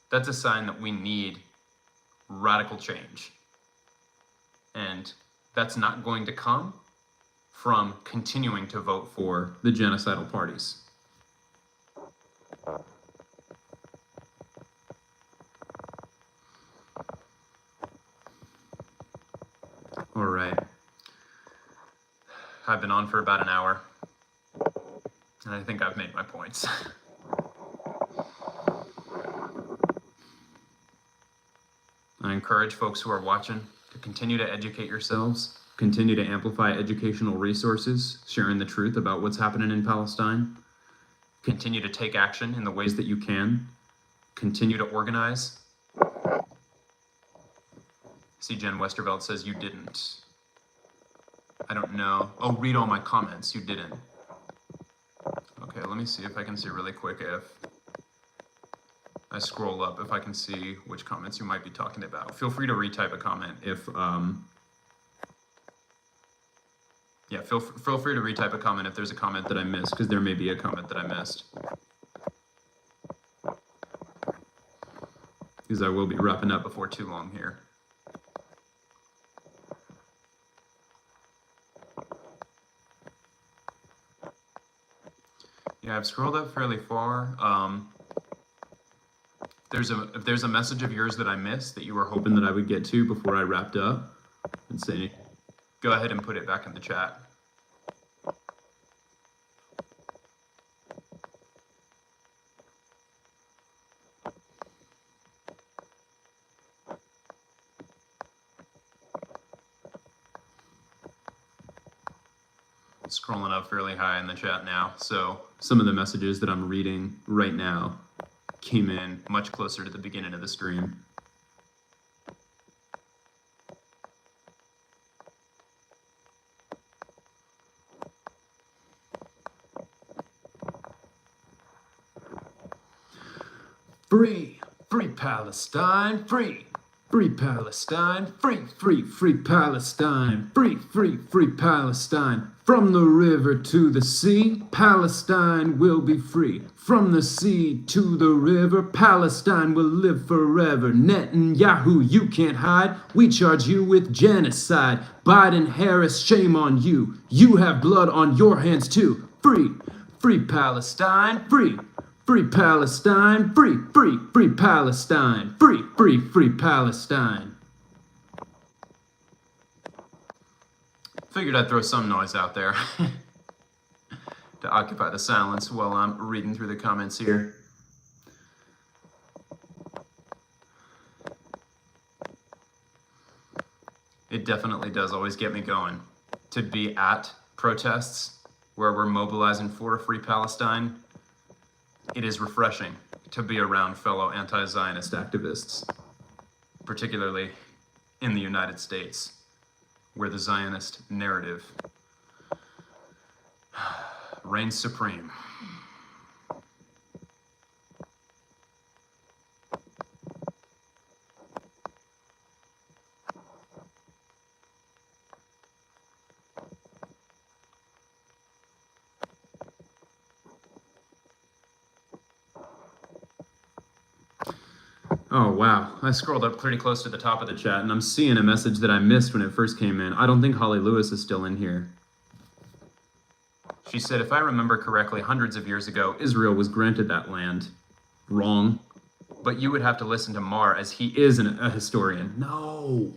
that's a sign that we need radical change. And that's not going to come from continuing to vote for the genocidal parties. All right. I've been on for about an hour, and I think I've made my points. I encourage folks who are watching to continue to educate yourselves, continue to amplify educational resources, sharing the truth about what's happening in Palestine, continue to take action in the ways that you can, continue to organize. See, Jen Westervelt says you didn't. I don't know. Oh, read all my comments. You didn't. Okay, let me see if I can see really quick if I scroll up if I can see which comments you might be talking about. Feel free to retype a comment if, yeah, feel free to retype a comment if there's a comment that I missed, because there may be a comment that I missed. Because I will be wrapping up before too long here. Yeah, I've scrolled up fairly far. If there's a message of yours that I missed that you were hoping that I would get to before I wrapped up, and say, go ahead and put it back in the chat. Scrolling up fairly high in the chat now, so some of the messages that I'm reading right now came in much closer to the beginning of the stream. Free, free Palestine, free, free Palestine, free, free, free Palestine, free, free, free Palestine. From the river to the sea, Palestine will be free. From the sea to the river, Palestine will live forever. Netanyahu, you can't hide. We charge you with genocide. Biden, Harris, shame on you. You have blood on your hands too. Free, free Palestine, free. Free Palestine, free, free, free Palestine, free, free, free Palestine. Figured I'd throw some noise out there to occupy the silence while I'm reading through the comments here. It definitely does always get me going to be at protests where we're mobilizing for a free Palestine. It is refreshing to be around fellow anti-Zionist activists, particularly in the United States, where the Zionist narrative reigns supreme. Oh, wow. I scrolled up pretty close to the top of the chat, and I'm seeing a message that I missed when it first came in. I don't think Holly Lewis is still in here. She said, if I remember correctly, hundreds of years ago, Israel was granted that land. Wrong. But you would have to listen to Maher, as he is a historian. No.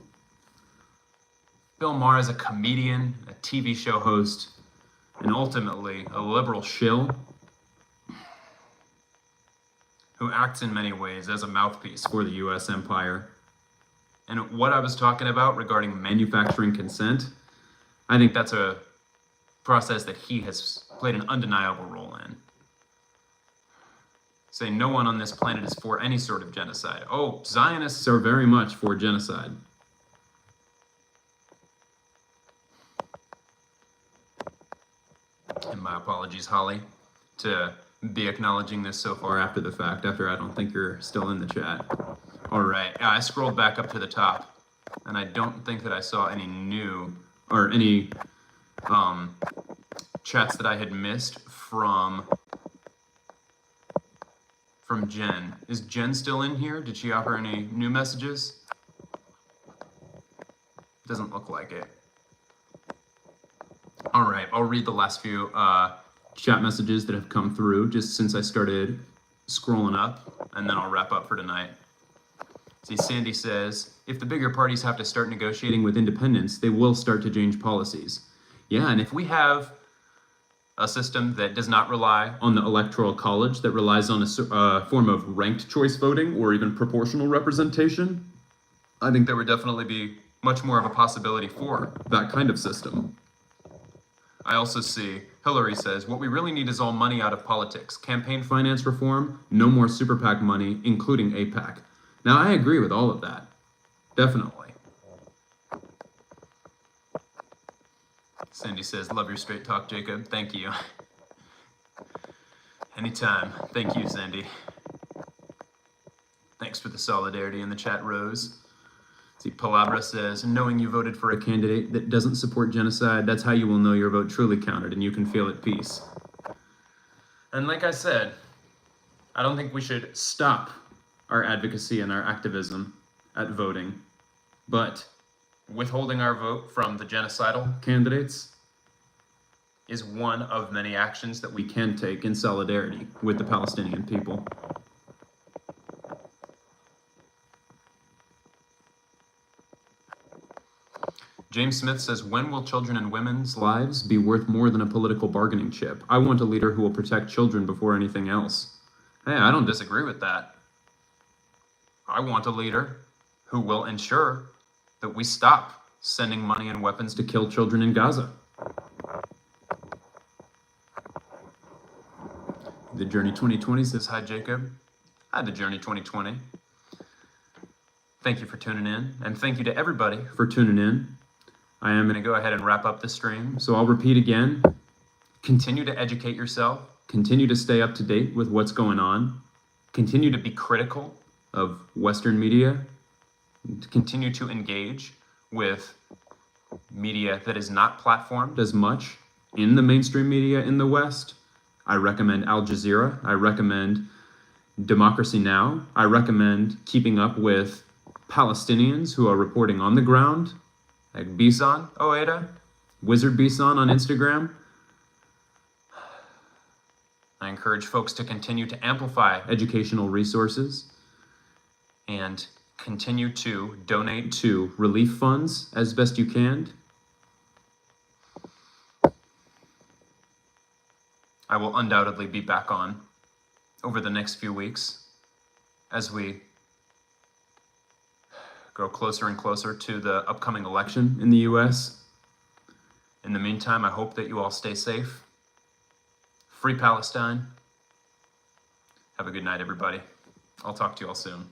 Bill Maher is a comedian, a TV show host, and ultimately a liberal shill who acts in many ways as a mouthpiece for the U.S. empire. And what I was talking about regarding manufacturing consent, I think that's a process that he has played an undeniable role in. Saying no one on this planet is for any sort of genocide. Oh, Zionists are very much for genocide. And my apologies, Holly, to be acknowledging this so far after the fact, after I don't think you're still in the chat. All right, I scrolled back up to the top, and I don't think that I saw any new, or any chats that I had missed from Jen. Is Jen still in here? Did she offer any new messages? Doesn't look like it. All right, I'll read the last few chat messages that have come through just since I started scrolling up, and then I'll wrap up for tonight. See, Sandy says, if the bigger parties have to start negotiating with independents, they will start to change policies. Yeah, and if we have a system that does not rely on the electoral college, that relies on a form of ranked choice voting or even proportional representation, I think there would definitely be much more of a possibility for that kind of system. I also see, Hillary says, what we really need is all money out of politics. Campaign finance reform, no more super PAC money, including AIPAC. Now, I agree with all of that. Definitely. Sandy says, love your straight talk, Jacob. Thank you. Anytime. Thank you, Sandy. Thanks for the solidarity in the chat, Rose. See, Palabra says, knowing you voted for a candidate that doesn't support genocide, that's how you will know your vote truly counted and you can feel at peace. And like I said, I don't think we should stop our advocacy and our activism at voting, but withholding our vote from the genocidal candidates is one of many actions that we can take in solidarity with the Palestinian people. James Smith says, when will children and women's lives be worth more than a political bargaining chip? I want a leader who will protect children before anything else. Hey, I don't disagree with that. I want a leader who will ensure that we stop sending money and weapons to kill children in Gaza. The Journey 2020 says, hi, Jacob. Hi, The Journey 2020. Thank you for tuning in, and thank you to everybody for tuning in. I am going to go ahead and wrap up the stream, so I'll repeat again. Continue to educate yourself. Continue to stay up to date with what's going on. Continue to be critical of Western media. Continue to engage with media that is not platformed as much in the mainstream media in the West. I recommend Al Jazeera. I recommend Democracy Now! I recommend keeping up with Palestinians who are reporting on the ground, like Bisan Oeda, Wizard Bisan on Instagram. I encourage folks to continue to amplify educational resources and continue to donate to relief funds as best you can. I will undoubtedly be back on over the next few weeks as we grow closer and closer to the upcoming election in the US. In the meantime, I hope that you all stay safe. Free Palestine. Have a good night, everybody. I'll talk to you all soon.